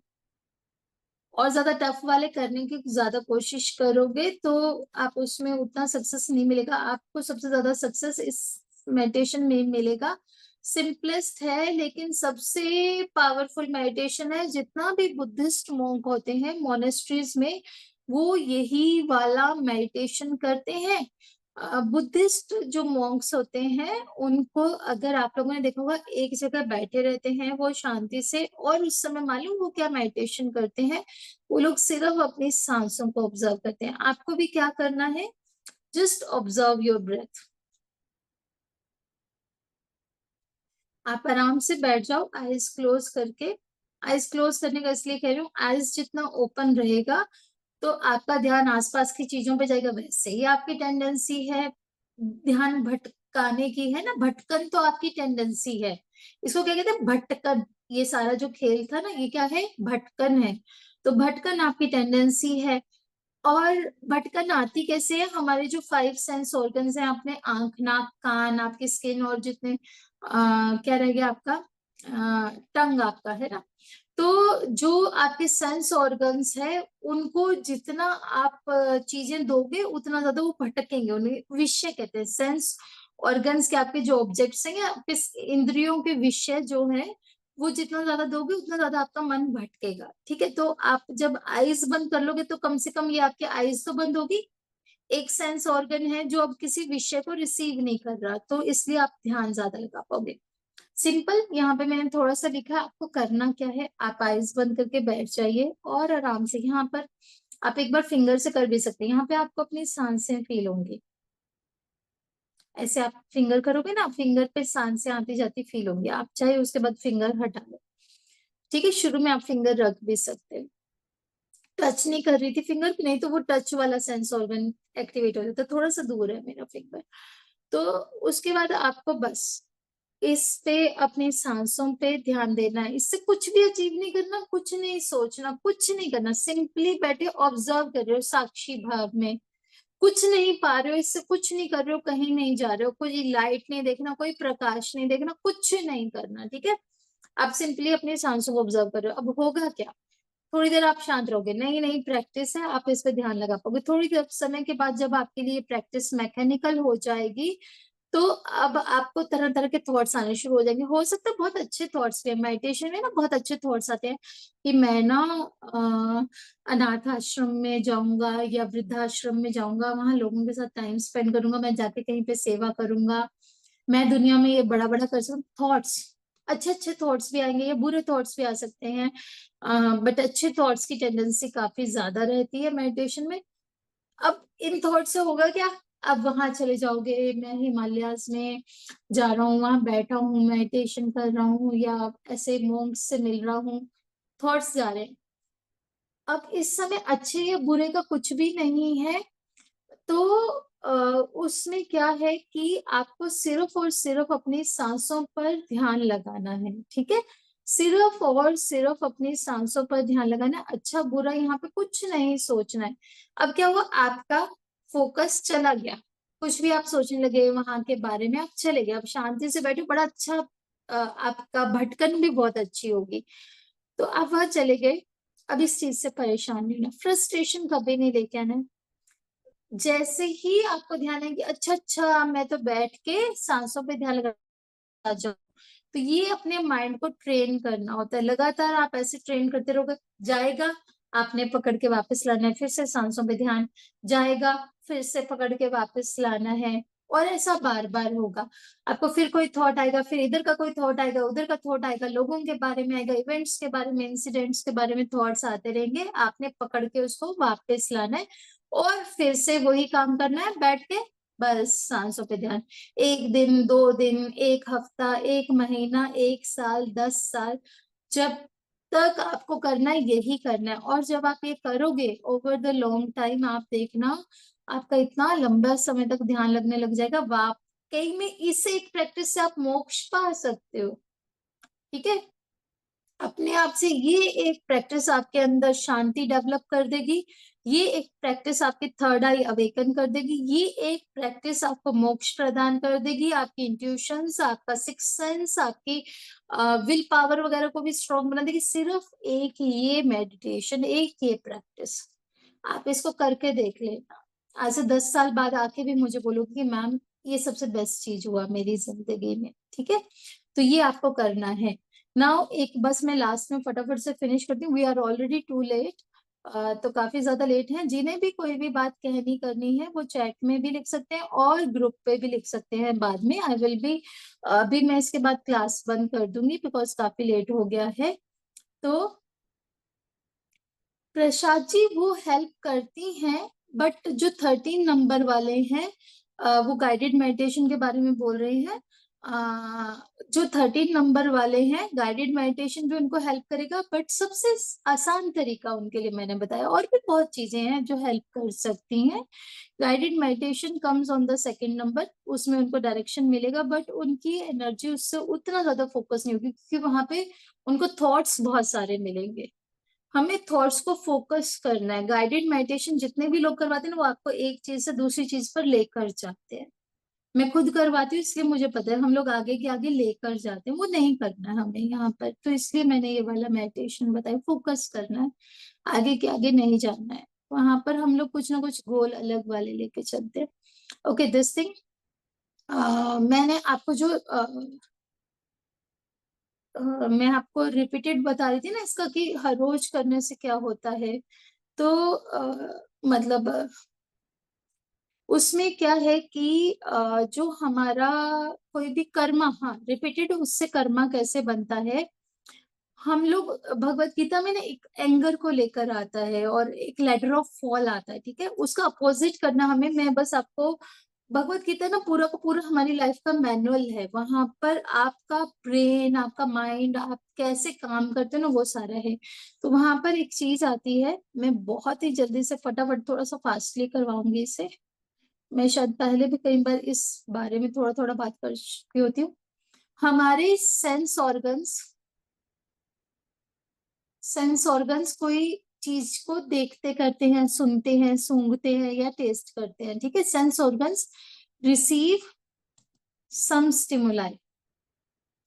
और ज्यादा टफ वाले करने की ज्यादा कोशिश करोगे तो आप उसमें उतना सक्सेस नहीं मिलेगा। आपको सबसे ज्यादा सक्सेस इस मेडिटेशन में मिलेगा। सिंपलेस्ट है लेकिन सबसे पावरफुल मेडिटेशन है। जितना भी बुद्धिस्ट मोंक होते हैं मोनेस्ट्रीज में, वो यही वाला मेडिटेशन करते हैं। बुद्धिस्ट जो मॉन्क्स होते हैं उनको अगर आप लोगों ने देखा होगा, एक जगह बैठे रहते हैं वो शांति से, और उस समय मालूम वो क्या मेडिटेशन करते हैं, वो लोग सिर्फ अपनी सांसों को ऑब्जर्व करते हैं। आपको भी क्या करना है, जस्ट ऑब्जर्व योर ब्रेथ। आप आराम से बैठ जाओ आईज क्लोज करके। आइज क्लोज करने का इसलिए कह रही हूँ, आइज जितना ओपन रहेगा तो आपका ध्यान आसपास की चीजों पे जाएगा, वैसे ही आपकी टेंडेंसी है ध्यान भटकाने की, है ना, भटकन तो आपकी टेंडेंसी है। इसको क्या कहते हैं, भटकन। ये सारा जो खेल था ना, ये क्या है, भटकन है। तो भटकन आपकी टेंडेंसी है। और भटकन आती कैसे है, हमारे जो 5 सेंस ऑर्गन्स हैं, अपने आंख, नाक, कान, आपकी स्किन, और जितने क्या रह गया आपका, टंग आपका, है ना। तो जो आपके सेंस ऑर्गन्स है, उनको जितना आप चीजें दोगे उतना ज्यादा वो भटकेंगे। उन्हें विषय कहते हैं। सेंस ऑर्गन्स के आपके जो ऑब्जेक्ट्स हैं, या आपके इंद्रियों के विषय जो है, वो जितना ज्यादा दोगे उतना ज्यादा आपका मन भटकेगा। ठीक है, तो आप जब आईज बंद कर लोगे तो कम से कम ये आपकी आईज तो बंद होगी। एक सेंस ऑर्गन है जो अब किसी विषय को रिसीव नहीं कर रहा, तो इसलिए आप ध्यान ज्यादा लगा पाओगे। सिंपल, यहाँ पे मैंने थोड़ा सा लिखा है, आपको करना क्या है, आप आईज बंद करके बैठ जाइए और आराम से यहाँ पर आप एक बार फिंगर से कर भी सकते हैं। यहाँ पे आपको अपनी सांसें फील होंगी। ऐसे आप फिंगर करोगे ना, फिंगर पे सांसें आती जाती फील होंगी। आप चाहे उसके बाद फिंगर हटा लो। ठीक है, शुरू में आप फिंगर रख भी सकते हो। टच नहीं कर रही थी फिंगर, नहीं तो वो टच वाला सेंस ऑर्गन एक्टिवेट हो जाता, थोड़ा सा दूर है मेरा फिंगर। तो उसके बाद आपको बस इस पे अपनी सांसों पे ध्यान देना है। इससे कुछ भी अचीव नहीं करना, कुछ नहीं सोचना, कुछ नहीं करना। सिंपली बैठे ऑब्जर्व कर रहे हो साक्षी भाव में। कुछ नहीं पा रहे हो, इससे कुछ नहीं कर रहे हो, कहीं नहीं जा रहे हो, कोई लाइट नहीं देखना, कोई प्रकाश नहीं देखना, कुछ नहीं करना। ठीक है, आप सिंपली अपनी सांसों को ऑब्जर्व कर रहे हो। अब होगा क्या, थोड़ी देर आप शांत रहोगे, नई नई प्रैक्टिस है, आप इस पे ध्यान लगा पाओगे। थोड़ी देर समय के बाद जब आपके लिए प्रैक्टिस मैकेनिकल हो जाएगी, तो अब आपको तरह तरह के थॉट्स आने शुरू हो जाएंगे। हो सकता है बहुत अच्छे थॉट्स के, मेडिटेशन में ना बहुत अच्छे थॉट्स आते हैं कि मैं ना अनाथ आश्रम में जाऊंगा या वृद्धाश्रम में जाऊंगा, वहां लोगों के साथ टाइम स्पेंड करूंगा, मैं जाके कहीं पे सेवा करूंगा, मैं दुनिया में ये बड़ा बड़ा कर सकूं। थॉट्स, अच्छे अच्छे थॉट्स भी आएंगे या बुरे थॉट्स भी आ सकते हैं, बट अच्छे थॉट्स की टेंडेंसी काफी ज्यादा रहती है मेडिटेशन में। अब इन थॉट से होगा क्या, अब वहां चले जाओगे, मैं हिमालयाज में जा रहा हूँ, वहां बैठा हूँ, मेडिटेशन कर रहा हूँ, या ऐसे मोंक्स से मिल रहा हूँ, थॉट्स जा रहे हैं। अब इस समय अच्छे या बुरे का कुछ भी नहीं है। तो उसमें क्या है कि आपको सिर्फ और सिर्फ अपनी सांसों पर ध्यान लगाना है। ठीक है, सिर्फ और सिर्फ अपनी सांसों पर ध्यान लगाना है। अच्छा बुरा यहाँ पे कुछ नहीं सोचना है। अब क्या हुआ, आपका फोकस चला गया, कुछ भी आप सोचने लगे वहां के बारे में, आप चले गए, अब शांति से बैठे, बड़ा अच्छा आपका भटकन भी बहुत अच्छी होगी। तो आप वहां चले गए। अब इस चीज से परेशान नहीं होना, फ्रस्ट्रेशन कभी नहीं लेके आना है। जैसे ही आपको ध्यान है कि अच्छा अच्छा मैं तो बैठ के सांसों पे ध्यान लगा जाऊं, तो ये अपने माइंड को ट्रेन करना होता है। लगातार आप ऐसे ट्रेन करते रहोगे, जाएगा, आपने पकड़ के वापस लाना है, फिर से सांसों पे ध्यान जाएगा, फिर से पकड़ के वापस लाना है, और ऐसा बार बार होगा। आपको फिर कोई थॉट आएगा, फिर इधर का कोई थॉट आएगा, उधर का थॉट आएगा, लोगों के बारे में आएगा, इवेंट्स के बारे में, इंसिडेंट्स के बारे में थॉट्स आते रहेंगे। आपने पकड़ के उसको वापस लाना है, और फिर से वही काम करना है, बैठ के बस सांसों पे ध्यान। 1 दिन, 2 दिन, 1 हफ्ता, 1 महीना, 1 साल, 10 साल, जब तक आपको करना है यही करना है। और जब आप ये करोगे ओवर द लॉन्ग टाइम, आप देखना आपका इतना लंबा समय तक ध्यान लगने लग जाएगा। वाकई में इस एक प्रैक्टिस से आप मोक्ष पा सकते हो। ठीक है, अपने आप से ये एक प्रैक्टिस आपके अंदर शांति डेवलप कर देगी। ये एक प्रैक्टिस आपकी थर्ड आई अवेकन कर देगी। ये एक प्रैक्टिस आपको मोक्ष प्रदान कर देगी। आपकी इंट्यूशंस, आपका सिक्स सेंस, आपकी विल पावर वगैरह को भी स्ट्रॉन्ग बना देगी। सिर्फ एक ये मेडिटेशन, एक ये प्रैक्टिस, आप इसको करके देख लेना। आज से 10 साल बाद आके भी मुझे बोलोगे कि मैम ये सबसे बेस्ट चीज हुआ मेरी जिंदगी में। ठीक है, तो ये आपको करना है। नाउ एक बस मैं लास्ट में फटाफट से फिनिश करती हूँ, we are already too late. तो काफी ज्यादा लेट है। जिन्हें भी कोई भी बात कहनी करनी है वो चैट में भी लिख सकते हैं और ग्रुप पे भी लिख सकते हैं बाद में। आई विल बी, अभी मैं इसके बाद क्लास बंद कर दूंगी बिकॉज काफी लेट हो गया है। तो प्रसाद जी वो हेल्प करती हैं, बट जो 13 नंबर वाले हैं वो गाइडेड मेडिटेशन के बारे में बोल रहे हैं। जो 13 नंबर वाले हैं, गाइडेड मेडिटेशन भी उनको हेल्प करेगा, बट सबसे आसान तरीका उनके लिए मैंने बताया। और भी बहुत चीजें हैं जो हेल्प कर सकती हैं। Guided meditation comes on the second number, उसमें उनको डायरेक्शन मिलेगा, बट उनकी एनर्जी उससे उतना ज्यादा फोकस नहीं होगी, क्योंकि वहां पे उनको थॉट्स बहुत सारे मिलेंगे। हमें थॉट्स को फोकस करना है। गाइडेड मेडिटेशन जितने भी लोग करवाते हैं ना, वो आपको एक चीज से दूसरी चीज पर लेकर जाते हैं। मैं खुद करवाती हूँ, इसलिए मुझे पता है। हम लोग आगे के आगे लेकर जाते हैं, वो नहीं करना है हमें यहाँ पर, तो इसलिए मैंने ये वाला मेडिटेशन बताया। फोकस करना है, आगे के आगे नहीं जाना है। वहां पर हम लोग कुछ ना कुछ गोल अलग वाले लेके चलते हैं। ओके, दिस थिंग मैंने आपको जो मैं आपको रिपीटेड बता रही थी ना इसका, कि हर रोज करने से क्या होता है। तो मतलब उसमें क्या है कि जो हमारा कोई भी कर्मा, हाँ रिपीटेड, उससे कर्मा कैसे बनता है। हम लोग भगवत गीता में ना एक एंगर को लेकर आता है और एक लेडर ऑफ फॉल आता है, ठीक है। उसका अपोजिट करना हमें, मैं बस आपको, भगवत गीता ना पूरा का पूरा हमारी लाइफ का मैनुअल है। वहां पर आपका ब्रेन, आपका माइंड, आप कैसे काम करते हो ना, वो सारा है। तो वहां पर एक चीज आती है, मैं बहुत ही जल्दी से फटाफट थोड़ा सा फास्टली करवाऊंगी इसे। मैं शायद पहले भी कई बार इस बारे में थोड़ा थोड़ा बात कर चुकी होती हूँ। हमारे सेंस ऑर्गन्स कोई चीज को देखते करते हैं, सुनते हैं, सूंघते हैं या टेस्ट करते हैं, ठीक है। Sense organs receive some stimuli,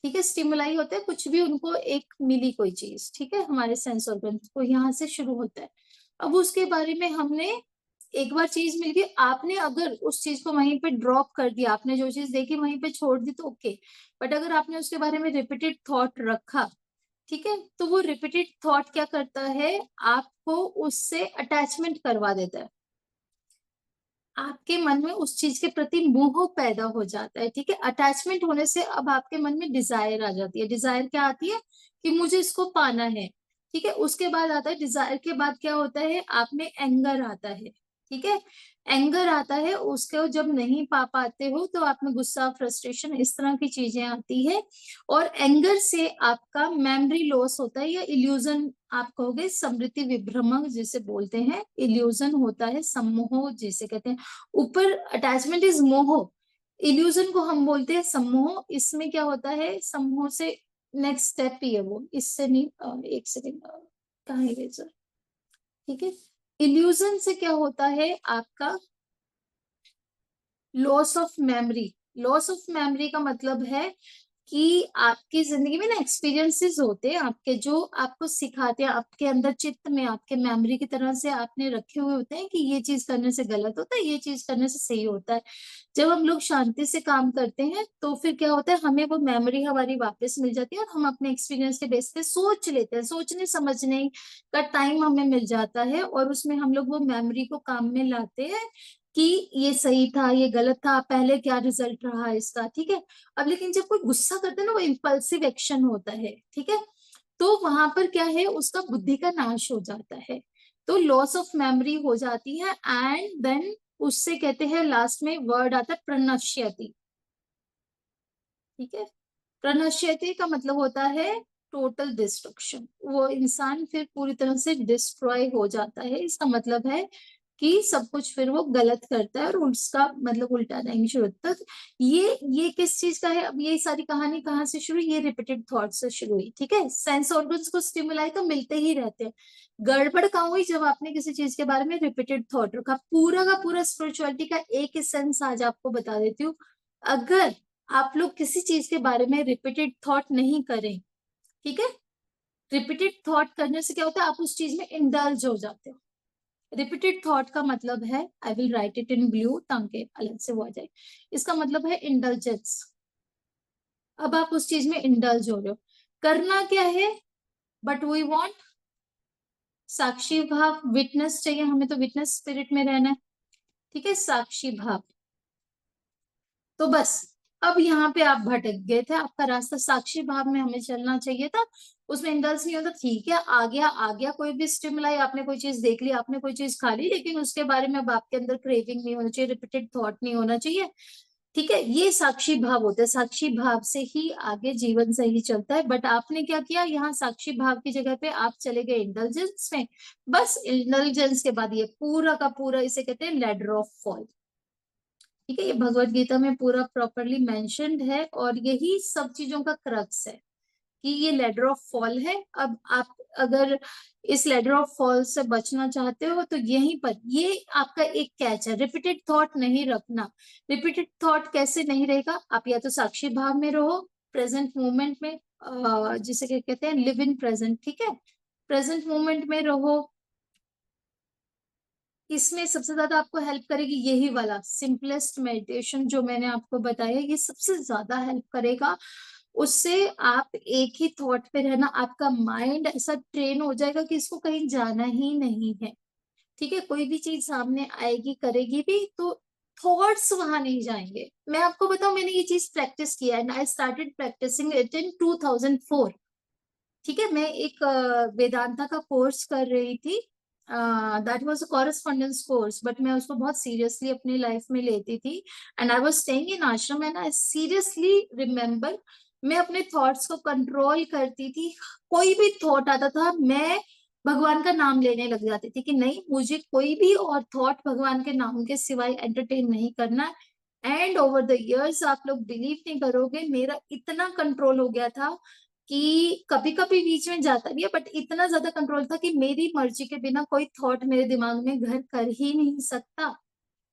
ठीक है। स्टिमुलाई होता है कुछ भी, उनको एक मिली कोई चीज, ठीक है। हमारे सेंस ऑर्गन्स को यहाँ से शुरू होता है। अब उसके बारे में हमने, एक बार चीज मिल गई, आपने अगर उस चीज को वहीं पे ड्रॉप कर दिया, आपने जो चीज देखी वहीं पे छोड़ दी, तो ओके। बट अगर आपने उसके बारे में रिपीटेड थॉट रखा, ठीक है, तो वो रिपीटेड थॉट क्या करता है, आपको उससे अटैचमेंट करवा देता है। आपके मन में उस चीज के प्रति मोह पैदा हो जाता है, ठीक है। अटैचमेंट होने से अब आपके मन में डिजायर आ जाती है। डिजायर क्या आती है, कि मुझे इसको पाना है, ठीक है। उसके बाद आता है, डिजायर के बाद क्या होता है, आप में एंगर आता है, ठीक है। एंगर आता है, उसको जब नहीं पा पाते हो तो आप में गुस्सा, फ्रस्ट्रेशन, इस तरह की चीजें आती है। और एंगर से आपका मेमोरी लॉस होता है, या इल्यूजन आप कहोगे, स्मृति विभ्रमण जिसे बोलते हैं, इल्यूजन होता है, सम्मोह जिसे कहते हैं। ऊपर अटैचमेंट इज मोह, इल्यूजन को हम बोलते हैं सम्मोह। इसमें क्या होता है, सम्मोह से नेक्स्ट स्टेप ही है वो, इससे नहीं। एक सेकेंड, कहाँ है इरेजर, ठीक है। इल्यूजन से क्या होता है, आपका loss of memory. Loss of memory का मतलब है कि आपकी जिंदगी में ना एक्सपीरियंसेस होते हैं आपके, जो आपको सिखाते हैं, आपके अंदर चित्त में, आपके मेमोरी की तरह से आपने रखे हुए होते हैं, कि ये चीज करने से गलत होता है, ये चीज करने से सही होता है। जब हम लोग शांति से काम करते हैं, तो फिर क्या होता है, हमें वो मेमोरी हमारी वापस मिल जाती है, और हम अपने एक्सपीरियंस के बेस पे सोच लेते हैं। सोचने समझने का टाइम हमें मिल जाता है, और उसमें हम लोग वो मेमोरी को काम में लाते हैं, कि ये सही था, ये गलत था, पहले क्या रिजल्ट रहा इसका, ठीक है। अब लेकिन जब कोई गुस्सा करता है ना, वो इम्पल्सिव एक्शन होता है, ठीक है। तो वहां पर क्या है, उसका बुद्धि का नाश हो जाता है, तो लॉस ऑफ मेमोरी हो जाती है। एंड देन उससे कहते हैं, लास्ट में वर्ड आता है प्रणश्यति, ठीक है। प्रणश्यति का मतलब होता है टोटल डिस्ट्रक्शन। वो इंसान फिर पूरी तरह से डिस्ट्रॉय हो जाता है। इसका मतलब है कि सब कुछ फिर वो गलत करता है, और उसका मतलब उल्टा नहीं शुरू होता। तो ये किस चीज का है, अब ये सारी कहानी कहाँ से शुरू हुई, ये रिपीटेड थॉट से शुरू हुई, ठीक है। सेंस ऑर्गन्स को स्टिमुलाई तो मिलते ही रहते हैं। गड़बड़ कहाँ हुई, जब आपने किसी चीज के बारे में रिपीटेड थॉट रखा। पूरा का पूरा स्पिरिचुअलिटी का एक एसेंस आज आपको बता देती हूँ। अगर आप लोग किसी चीज के बारे में रिपीटेड थॉट नहीं करें, ठीक है। रिपीटेड थॉट करने से क्या होता है, आप उस चीज में इंडल्ज हो जाते हो। रिपीटेड थॉट का मतलब है, I will write it in blue ताकि अलग से वो आ जाए। इसका मतलब है इंडल्जेंस। अब आप उस चीज में इंडल्ज हो रहे हो। करना क्या है, बट वी वांट साक्षी भाव, विटनेस चाहिए हमें, तो विटनेस स्पिरिट में रहना है, ठीक है। साक्षी भाव, तो बस अब यहाँ पे आप भटक गए थे। आपका रास्ता साक्षी भाव में हमें चलना चाहिए था, उसमें इंडल्स नहीं होता, ठीक है। आ गया कोई भी स्टिमुलाई, आपने कोई चीज देख ली, आपने कोई चीज खा ली, लेकिन उसके बारे में अब आपके अंदर क्रेविंग नहीं होना चाहिए, रिपीटेड थॉट नहीं होना चाहिए। ठीक है, ये साक्षी भाव होता है, साक्षी भाव से ही आगे जीवन सही चलता है। बट आपने क्या किया, यहाँ साक्षी भाव की जगह पे आप चले गए इंटेलिजेंस में। बस इंटेलिजेंस के बाद ये पूरा का पूरा इसे कहते हैं लैडर ऑफ फॉल। ठीक है, ये भगवत गीता में पूरा प्रॉपरली मेंशन्ड है, और यही सब चीजों का क्रक्स है कि ये लैडर ऑफ फॉल है। अब आप अगर इस लैडर ऑफ फॉल से बचना चाहते हो तो यहीं पर ये आपका एक कैच है, रिपीटेड थॉट नहीं रखना। रिपीटेड थॉट कैसे नहीं रहेगा, आप या तो साक्षी भाव में रहो, प्रेजेंट मोमेंट में, जिसे क्या कहते हैं लिव इन प्रेजेंट। ठीक है, प्रेजेंट मोमेंट में रहो। इसमें सबसे ज्यादा आपको हेल्प करेगी यही वाला सिंपलेस्ट मेडिटेशन जो मैंने आपको बताया, ये सबसे ज्यादा हेल्प करेगा। उससे आप एक ही थॉट पे रहना, आपका माइंड ऐसा ट्रेन हो जाएगा कि इसको कहीं जाना ही नहीं है। ठीक है, कोई भी चीज सामने आएगी करेगी भी तो थॉट्स वहां नहीं जाएंगे। मैं आपको बताऊं, मैंने ये चीज प्रैक्टिस किया है, I started practising it in 2004। ठीक है, मैं एक वेदांता का कोर्स कर रही थी, that was a correspondence course, but मैं उसको बहुत सीरियसली अपनी लाइफ में लेती थी। And I was staying in आश्रम एंड आई सीरियसली रिमेम्बर, मैं अपने थॉट्स को कंट्रोल करती थी। कोई भी थॉट आता था, मैं भगवान का नाम लेने लग जाती थी कि नहीं, मुझे कोई भी और थॉट भगवान के नाम के सिवाय एंटरटेन नहीं करना। एंड ओवर द इयर्स आप लोग बिलीव नहीं करोगे, मेरा इतना कंट्रोल हो गया था कि कभी कभी बीच में जाता नहीं है, बट इतना ज्यादा कंट्रोल था कि मेरी मर्जी के बिना कोई थॉट मेरे दिमाग में घर कर ही नहीं सकता।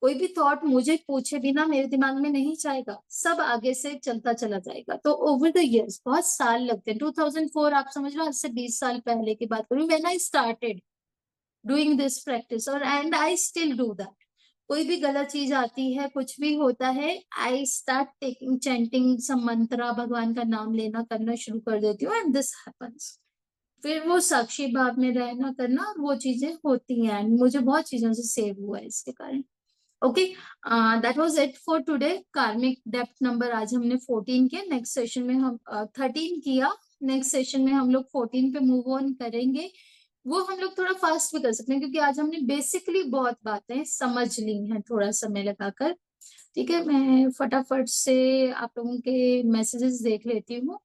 कोई भी थॉट मुझे पूछे बिना मेरे दिमाग में नहीं जाएगा, सब आगे से चलता चला जाएगा। तो ओवर द इयर्स बहुत साल लगते हैं, 2004 आप समझ लो, आज से 20 साल पहले की बात करूं, when I started doing this practice, और and I still do that. कोई भी गलत चीज आती है, कुछ भी होता है, आई स्टार्ट टेकिंग चैंटिंग सम मंत्रा, भगवान का नाम लेना करना शुरू कर देती हूँ, एंड दिस हैपेंस। फिर वो साक्षी भाव में रहना करना, और वो चीजें होती हैं, एंड मुझे बहुत चीजों से सेव हुआ है इसके कारण। Okay, that was it for today. कार्मिक डेप्थ नंबर आज हमने 14 किया, नेक्स्ट सेशन में हम 13 किया, नेक्स्ट सेशन में हम लोग 14 पे मूव ऑन करेंगे। वो हम लोग थोड़ा फास्ट भी कर सकते हैं क्योंकि आज हमने बेसिकली बहुत बातें समझ ली हैं थोड़ा समय लगाकर। ठीक है, मैं फटाफट से आप लोगों के मैसेजेस देख लेती हूँ।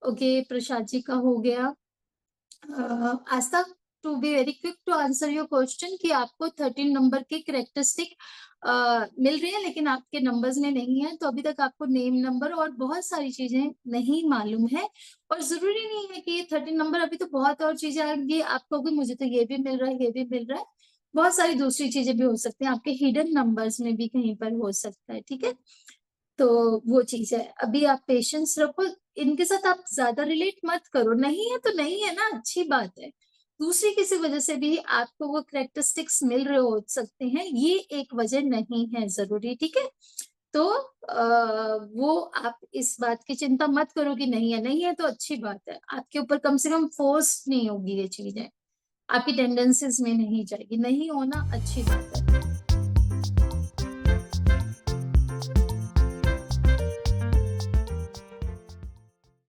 ओके, प्रसाद जी का हो गया। Aastha, to be very quick to answer your question कि आपको 13 नंबर के करेक्टरिस्टिक मिल रही है लेकिन आपके नंबर्स में नहीं है, तो अभी तक आपको नेम नंबर और बहुत सारी चीजें नहीं मालूम है। और जरूरी नहीं है कि ये 13 नंबर, अभी तो बहुत और चीजें आएंगी, आप कहोगे मुझे तो ये भी मिल रहा है, ये भी मिल रहा है, बहुत सारी दूसरी चीजें भी हो सकती हैं, आपके हिडन नंबर्स में भी कहीं पर हो सकता है। ठीक है, तो वो चीज है, अभी आप पेशेंस रखो, इनके साथ आप ज्यादा रिलेट मत करो, नहीं है तो नहीं है ना, अच्छी बात है। दूसरी किसी वजह से भी आपको वो करेक्टरिस्टिक्स मिल रहे हो सकते हैं, ये एक वजह नहीं है जरूरी। ठीक है, तो वो आप इस बात की चिंता मत करो कि नहीं है, नहीं है तो अच्छी बात है, आपके ऊपर कम से कम फोर्स नहीं होगी ये चीजें, आपकी टेंडेंसीज में नहीं जाएगी, नहीं होना अच्छी बात है।